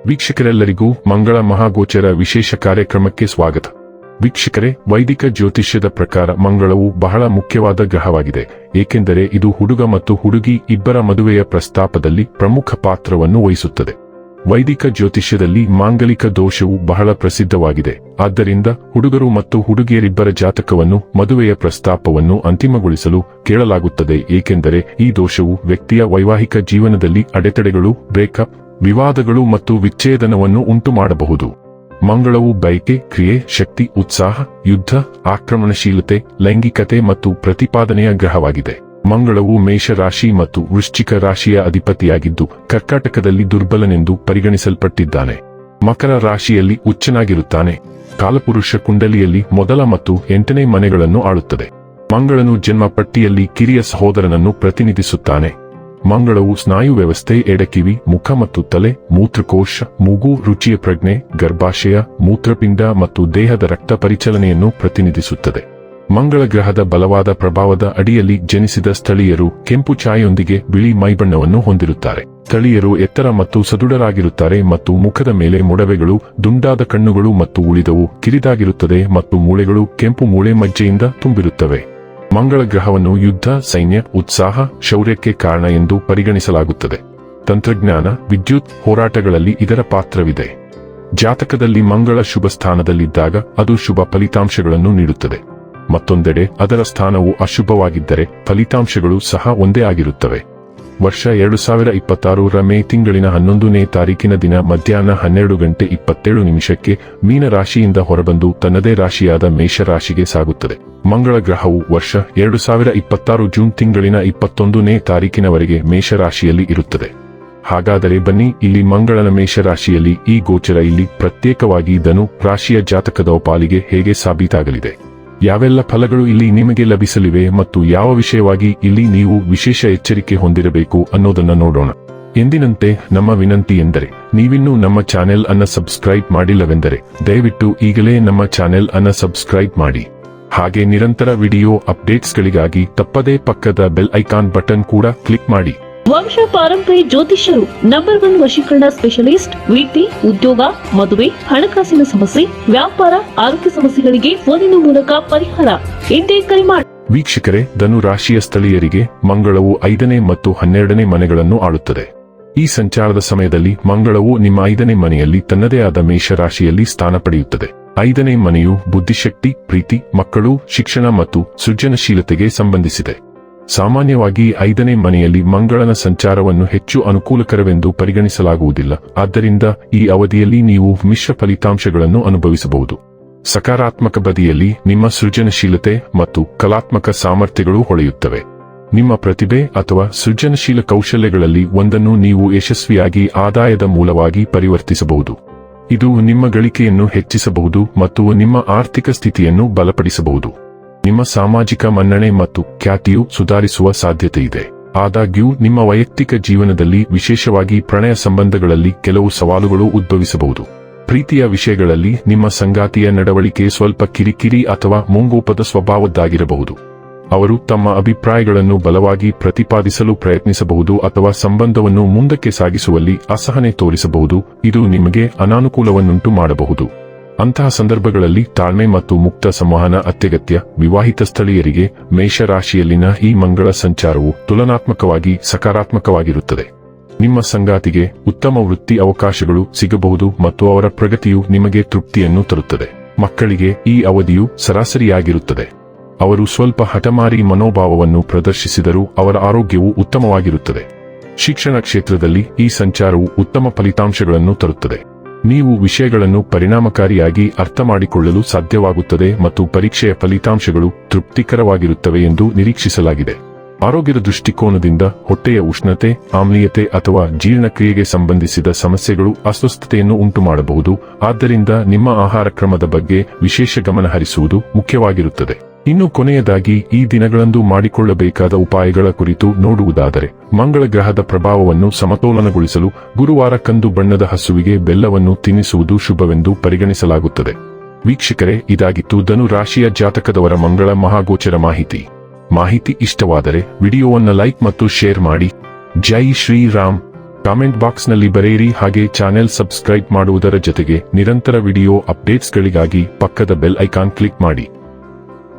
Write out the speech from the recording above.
ವೀಕ್ಷಕರೆಲ್ಲರಿಗೂ ಮಂಗಳ ಮಹಾಗೋಚರ ವಿಶೇಷ ಕಾರ್ಯಕ್ರಮಕ್ಕೆ ಸ್ವಾಗತ. ವೀಕ್ಷಕರೇ, ವೈದಿಕ ಜ್ಯೋತಿಷ್ಯದ ಪ್ರಕಾರ ಮಂಗಳವು ಬಹಳ ಮುಖ್ಯವಾದ ಗ್ರಹವಾಗಿದೆ, ಏಕೆಂದರೆ ಇದು ಹುಡುಗ ಮತ್ತು ಹುಡುಗಿ ಇಬ್ಬರ ಮದುವೆಯ ಪ್ರಸ್ತಾಪದಲ್ಲಿ ಪ್ರಮುಖ ಪಾತ್ರವನ್ನು ವಹಿಸುತ್ತದೆ. ವೈದಿಕ ಜ್ಯೋತಿಷ್ಯದಲ್ಲಿ ಮಾಂಗಲಿಕ ದೋಷವು ಬಹಳ ಪ್ರಸಿದ್ಧವಾಗಿದೆ. ಆದ್ದರಿಂದ ಹುಡುಗರು ಮತ್ತು ಹುಡುಗಿಯರಿಬ್ಬರ ಜಾತಕವನ್ನು ಮದುವೆಯ ಪ್ರಸ್ತಾಪವನ್ನು ಅಂತಿಮಗೊಳಿಸಲು ಕೇಳಲಾಗುತ್ತದೆ, ಏಕೆಂದರೆ ಈ ದೋಷವು ವ್ಯಕ್ತಿಯ ವೈವಾಹಿಕ ಜೀವನದಲ್ಲಿ ಅಡೆತಡೆಗಳು, ಬ್ರೇಕಪ್, ವಿವಾದಗಳು ಮತ್ತು ವಿಚ್ಛೇದನವನ್ನು ಉಂಟುಮಾಡಬಹುದು. ಮಂಗಳವು ಬಯಕೆ, ಕ್ರಿಯೆ, ಶಕ್ತಿ, ಉತ್ಸಾಹ, ಯುದ್ಧ, ಆಕ್ರಮಣಶೀಲತೆ, ಲೈಂಗಿಕತೆ ಮತ್ತು ಪ್ರತಿಪಾದನೆಯ ಗ್ರಹವಾಗಿದೆ. ಮಂಗಳವು ಮೇಷ ರಾಶಿ ಮತ್ತು ವೃಶ್ಚಿಕ ರಾಶಿಯ ಅಧಿಪತಿಯಾಗಿದ್ದು ಕರ್ಕಾಟಕದಲ್ಲಿ ದುರ್ಬಲನೆಂದು ಪರಿಗಣಿಸಲ್ಪಟ್ಟಿದ್ದಾನೆ. ಮಕರ ರಾಶಿಯಲ್ಲಿ ಉಚ್ಚನಾಗಿರುತ್ತಾನೆ. ಕಾಲಪುರುಷ ಕುಂಡಲಿಯಲ್ಲಿ ಮೊದಲ ಮತ್ತು 8ನೇ ಮನೆಗಳನ್ನು ಆಳುತ್ತದೆ. ಮಂಗಳನು ಜನ್ಮ ಪಟ್ಟಿಯಲ್ಲಿ ಕಿರಿಯ ಸಹೋದರನನ್ನು ಪ್ರತಿನಿಧಿಸುತ್ತಾನೆ. ಮಂಗಳವು ಸ್ನಾಯು ವ್ಯವಸ್ಥೆ, ಎಡಕಿವಿ, ಮುಖ ಮತ್ತು ತಲೆ, ಮೂತ್ರಕೋಶ, ಮೂಗು, ರುಚಿಯ ಪ್ರಜ್ಞೆ, ಗರ್ಭಾಶಯ, ಮೂತ್ರಪಿಂಡ ಮತ್ತು ದೇಹದ ರಕ್ತ ಪರಿಚಲನೆಯನ್ನು ಪ್ರತಿನಿಧಿಸುತ್ತದೆ. ಮಂಗಳ ಗ್ರಹದ ಬಲವಾದ ಪ್ರಭಾವದ ಅಡಿಯಲ್ಲಿ ಜನಿಸಿದ ಸ್ಥಳೀಯರು ಕೆಂಪು ಛಾಯೆಯೊಂದಿಗೆ ಬಿಳಿ ಮೈಬಣ್ಣವನ್ನು ಹೊಂದಿರುತ್ತಾರೆ. ಸ್ಥಳೀಯರು ಎತ್ತರ ಮತ್ತು ಸದೃಢರಾಗಿರುತ್ತಾರೆ ಮತ್ತು ಮುಖದ ಮೇಲೆ ಮೊಡವೆಗಳು, ದುಂಡಾದ ಕಣ್ಣುಗಳು ಮತ್ತು ಉಳಿದವು ಕಿರಿದಾಗಿರುತ್ತದೆ ಮತ್ತು ಮೂಳೆಗಳು ಕೆಂಪು ಮೂಳೆ ಮಜ್ಜೆಯಿಂದ ತುಂಬಿರುತ್ತವೆ. ಮಂಗಳ ಗ್ರಹವನ್ನು ಯುದ್ಧ, ಸೈನ್ಯ, ಉತ್ಸಾಹ, ಶೌರ್ಯಕ್ಕೆ ಕಾರಣ ಎಂದು ಪರಿಗಣಿಸಲಾಗುತ್ತದೆ. ತಂತ್ರಜ್ಞಾನ, ವಿದ್ಯುತ್, ಹೋರಾಟಗಳಲ್ಲಿ ಇದರ ಪಾತ್ರವಿದೆ. ಜಾತಕದಲ್ಲಿ ಮಂಗಳ ಶುಭ ಸ್ಥಾನದಲ್ಲಿದ್ದಾಗ ಅದು ಶುಭ ಫಲಿತಾಂಶಗಳನ್ನು ನೀಡುತ್ತದೆ. ಮತ್ತೊಂದೆಡೆ ಅದರ ಸ್ಥಾನವು ಅಶುಭವಾಗಿದ್ದರೆ ಫಲಿತಾಂಶಗಳು ಸಹ ಒಂದೇ ಆಗಿರುತ್ತವೆ. ವರ್ಷ 2026ರ ಮೇ ತಿಂಗಳಿನ 11ನೇ ತಾರೀಕಿನ ದಿನ ಮಧ್ಯಾಹ್ನ 12:27 ಮೀನ ರಾಶಿಯಿಂದ ಹೊರಬಂದು ತನ್ನದೇ ರಾಶಿಯಾದ ಮೇಷ ರಾಶಿಗೆ ಸಾಗುತ್ತದೆ. ಮಂಗಳ ಗ್ರಹವು ವರ್ಷ 2026 ಜೂನ್ ತಿಂಗಳಿನ 21ನೇ ತಾರೀಕಿನವರೆಗೆ ಮೇಷರಾಶಿಯಲ್ಲಿ ಇರುತ್ತದೆ. ಹಾಗಾದರೆ ಬನ್ನಿ, ಇಲ್ಲಿ ಮಂಗಳನ ಮೇಷರಾಶಿಯಲ್ಲಿ ಈ ಗೋಚರ ಇಲ್ಲಿ ಪ್ರತ್ಯೇಕವಾಗಿ ಧನು ರಾಶಿಯ ಜಾತಕದ ಪಾಲಿಗೆ ಹೇಗೆ ಸಾಬೀತಾಗಲಿದೆ, ಯಾವೆಲ್ಲ ಫಲಗಳು ಇಲ್ಲಿ ನಿಮಗೆ ಲಭಿಸಲಿವೆ ಮತ್ತು ಯಾವ ವಿಷಯವಾಗಿ ಇಲ್ಲಿ ನೀವು ವಿಶೇಷ ಎಚ್ಚರಿಕೆ ಹೊಂದಿರಬೇಕು ಅನ್ನೋದನ್ನ ನೋಡೋಣ. ಎಂದಿನಂತೆ ನಮ್ಮ ವಿನಂತಿ ಎಂದರೆ, ನೀವಿನ್ನೂ ನಮ್ಮ ಚಾನೆಲ್ ಅನ್ನ ಸಬ್ಸ್ಕ್ರೈಬ್ ಮಾಡಿಲ್ಲವೆಂದರೆ ದಯವಿಟ್ಟು ಈಗಲೇ ನಮ್ಮ ಚಾನೆಲ್ ಅನ್ನ ಸಬ್ಸ್ಕ್ರೈಬ್ ಮಾಡಿ. ಹಾಗೆ ನಿರಂತರ ವಿಡಿಯೋ ಅಪ್ಡೇಟ್ಸ್ಗಳಿಗಾಗಿ ತಪ್ಪದೇ ಪಕ್ಕದ ಬೆಲ್ ಐಕಾನ್ ಬಟನ್ ಕೂಡ ಕ್ಲಿಕ್ ಮಾಡಿ. ವಂಶ ಪಾರಂಪರ್ಯ ಜ್ಯೋತಿಷ್ಯರು ನಂಬರ್ 1 ವಶೀಕರಣ ಸ್ಪೆಷಲಿಸ್ಟ್. ವೃತ್ತಿ, ಉದ್ಯೋಗ, ಮದುವೆ, ಹಣಕಾಸಿನ ಸಮಸ್ಯೆ, ವ್ಯಾಪಾರ, ಆರೋಗ್ಯ ಸಮಸ್ಯೆಗಳಿಗೆ ಫೋನಿನ ಮೂಲಕ ಪರಿಹಾರ. ಹಿಂದೆ ಕರೆ ಮಾಡಿ. ವೀಕ್ಷಕರೇ, ಧನು ರಾಶಿಯ ಸ್ಥಳೀಯರಿಗೆ ಮಂಗಳವು 5ನೇ ಮತ್ತು 12ನೇ ಮನೆಗಳನ್ನು ಆಳುತ್ತದೆ. ಈ ಸಂಚಾರದ ಸಮಯದಲ್ಲಿ ಮಂಗಳವು ನಿಮ್ಮ 5ನೇ ಮನೆಯಲ್ಲಿ ತನ್ನದೇ ಆದ ಮೇಷ ರಾಶಿಯಲ್ಲಿ ಸ್ಥಾನ ಪಡೆಯುತ್ತದೆ. 5ನೇ ಮನೆಯು ಬುದ್ಧಿಶಕ್ತಿ, ಪ್ರೀತಿ, ಮಕ್ಕಳು, ಶಿಕ್ಷಣ ಮತ್ತು ಸೃಜನಶೀಲತೆಗೆ ಸಂಬಂಧಿಸಿದೆ. ಸಾಮಾನ್ಯವಾಗಿ 5ನೇ ಮನೆಯಲ್ಲಿ ಮಂಗಳನ ಸಂಚಾರವನ್ನು ಹೆಚ್ಚು ಅನುಕೂಲಕರವೆಂದು ಪರಿಗಣಿಸಲಾಗುವುದಿಲ್ಲ. ಆದ್ದರಿಂದ ಈ ಅವಧಿಯಲ್ಲಿ ನೀವು ಮಿಶ್ರ ಫಲಿತಾಂಶಗಳನ್ನು ಅನುಭವಿಸಬಹುದು. ಸಕಾರಾತ್ಮಕ ಬದಿಯಲ್ಲಿ ನಿಮ್ಮ ಸೃಜನಶೀಲತೆ ಮತ್ತು ಕಲಾತ್ಮಕ ಸಾಮರ್ಥ್ಯಗಳು ಹೊಳೆಯುತ್ತವೆ. ನಿಮ್ಮ ಪ್ರತಿಭೆ ಅಥವಾ ಸೃಜನಶೀಲ ಕೌಶಲ್ಯಗಳಲ್ಲಿ ಒಂದನ್ನು ನೀವು ಯಶಸ್ವಿಯಾಗಿ ಆದಾಯದ ಮೂಲವಾಗಿ ಪರಿವರ್ತಿಸಬಹುದು. ಇದು ನಿಮ್ಮ ಗಳಿಕೆಯನ್ನು ಹೆಚ್ಚಿಸಬಹುದು ಮತ್ತು ನಿಮ್ಮ ಆರ್ಥಿಕ ಸ್ಥಿತಿಯನ್ನು ಬಲಪಡಿಸಬಹುದು. ನಿಮ್ಮ ಸಾಮಾಜಿಕ ಮನ್ನಣೆ ಮತ್ತು ಖ್ಯಾತಿಯು ಸುಧಾರಿಸುವ ಸಾಧ್ಯತೆಯಿದೆ. ಆದಾಗ್ಯೂ ನಿಮ್ಮ ವೈಯಕ್ತಿಕ ಜೀವನದಲ್ಲಿ, ವಿಶೇಷವಾಗಿ ಪ್ರಣಯ ಸಂಬಂಧಗಳಲ್ಲಿ ಕೆಲವು ಸವಾಲುಗಳು ಉದ್ಭವಿಸಬಹುದು. ಪ್ರೀತಿಯ ವಿಷಯಗಳಲ್ಲಿ ನಿಮ್ಮ ಸಂಗಾತಿಯ ನಡವಳಿಕೆ ಸ್ವಲ್ಪ ಕಿರಿಕಿರಿ ಅಥವಾ ಮುಂಗೋಪದ ಸ್ವಭಾವದ್ದಾಗಿರಬಹುದು. ಅವರು ತಮ್ಮ ಅಭಿಪ್ರಾಯಗಳನ್ನು ಬಲವಾಗಿ ಪ್ರತಿಪಾದಿಸಲು ಪ್ರಯತ್ನಿಸಬಹುದು ಅಥವಾ ಸಂಬಂಧವನ್ನು ಮುಂದಕ್ಕೆ ಸಾಗಿಸುವಲ್ಲಿ ಅಸಹನೆ ತೋರಿಸಬಹುದು. ಇದು ನಿಮಗೆ ಅನಾನುಕೂಲವನ್ನುಂಟು ಮಾಡಬಹುದು. ಅಂತಹ ಸಂದರ್ಭಗಳಲ್ಲಿ ತಾಳ್ಮೆ ಮತ್ತು ಮುಕ್ತ ಸಂವಹನ ಅತ್ಯಗತ್ಯ. ವಿವಾಹಿತ ಸ್ಥಳೀಯರಿಗೆ ಮೇಷರಾಶಿಯಲ್ಲಿನ ಈ ಮಂಗಳ ಸಂಚಾರವು ತುಲನಾತ್ಮಕವಾಗಿ ಸಕಾರಾತ್ಮಕವಾಗಿರುತ್ತದೆ. ನಿಮ್ಮ ಸಂಗಾತಿಗೆ ಉತ್ತಮ ವೃತ್ತಿ ಅವಕಾಶಗಳು ಸಿಗಬಹುದು ಮತ್ತು ಅವರ ಪ್ರಗತಿಯು ನಿಮಗೆ ತೃಪ್ತಿಯನ್ನು ತರುತ್ತದೆ. ಮಕ್ಕಳಿಗೆ ಈ ಅವಧಿಯು ಸರಾಸರಿಯಾಗಿರುತ್ತದೆ. ಅವರು ಸ್ವಲ್ಪ ಹಠಮಾರಿ ಮನೋಭಾವವನ್ನು ಪ್ರದರ್ಶಿಸಿದರೂ ಅವರ ಆರೋಗ್ಯವು ಉತ್ತಮವಾಗಿರುತ್ತದೆ. ಶಿಕ್ಷಣ ಕ್ಷೇತ್ರದಲ್ಲಿ ಈ ಸಂಚಾರವು ಉತ್ತಮ ಫಲಿತಾಂಶಗಳನ್ನು ತರುತ್ತದೆ. ನೀವು ವಿಷಯಗಳನ್ನು ಪರಿಣಾಮಕಾರಿಯಾಗಿ ಅರ್ಥಮಾಡಿಕೊಳ್ಳಲು ಸಾಧ್ಯವಾಗುತ್ತದೆ ಮತ್ತು ಪರೀಕ್ಷೆಯ ಫಲಿತಾಂಶಗಳು ತೃಪ್ತಿಕರವಾಗಿರುತ್ತವೆ ಎಂದು ನಿರೀಕ್ಷಿಸಲಾಗಿದೆ. ಆರೋಗ್ಯದ ದೃಷ್ಟಿಕೋನದಿಂದ ಹೊಟ್ಟೆಯ ಉಷ್ಣತೆ, ಆಮ್ಲೀಯತೆ ಅಥವಾ ಜೀರ್ಣಕ್ರಿಯೆಗೆ ಸಂಬಂಧಿಸಿದ ಸಮಸ್ಯೆಗಳು ಅಸ್ವಸ್ಥತೆಯನ್ನು ಉಂಟುಮಾಡಬಹುದು. ಆದ್ದರಿಂದ ನಿಮ್ಮ ಆಹಾರ ಕ್ರಮದ ಬಗ್ಗೆ ವಿಶೇಷ ಗಮನ ಹರಿಸುವುದು ಮುಖ್ಯವಾಗಿರುತ್ತದೆ. ಇನ್ನು ಕೊನೆಯದಾಗಿ ಈ ದಿನಗಳಂದು ಮಾಡಿಕೊಳ್ಳಬೇಕಾದ ಉಪಾಯಗಳ ಕುರಿತು ನೋಡುವುದಾದರೆ, ಮಂಗಳ ಗ್ರಹದ ಪ್ರಭಾವವನ್ನು ಸಮತೋಲನಗೊಳಿಸಲು ಗುರುವಾರ ಕಂದು ಬಣ್ಣದ ಹಸುವಿಗೆ ಬೆಲ್ಲವನ್ನು ತಿನ್ನಿಸುವುದು ಶುಭವೆಂದು ಪರಿಗಣಿಸಲಾಗುತ್ತದೆ. ವೀಕ್ಷಕರೇ, ಇದಾಗಿತ್ತು ಧನು ರಾಶಿಯ ಜಾತಕದವರ ಮಂಗಳ ಮಹಾಗೋಚರ ಮಾಹಿತಿ ಇಷ್ಟವಾದರೆ ವಿಡಿಯೋವನ್ನು ಲೈಕ್ ಮತ್ತು ಶೇರ್ ಮಾಡಿ. ಜೈ ಶ್ರೀರಾಮ್. ಕಾಮೆಂಟ್ ಬಾಕ್ಸ್ನಲ್ಲಿ ಬರೆಯಿರಿ, ಹಾಗೆ ಚಾನೆಲ್ ಸಬ್ಸ್ಕ್ರೈಬ್ ಮಾಡುವುದರ ಜೊತೆಗೆ ನಿರಂತರ ವಿಡಿಯೋ ಅಪ್ಡೇಟ್ಸ್ಗಳಿಗಾಗಿ ಪಕ್ಕದ ಬೆಲ್ ಐಕಾನ್ ಕ್ಲಿಕ್ ಮಾಡಿ.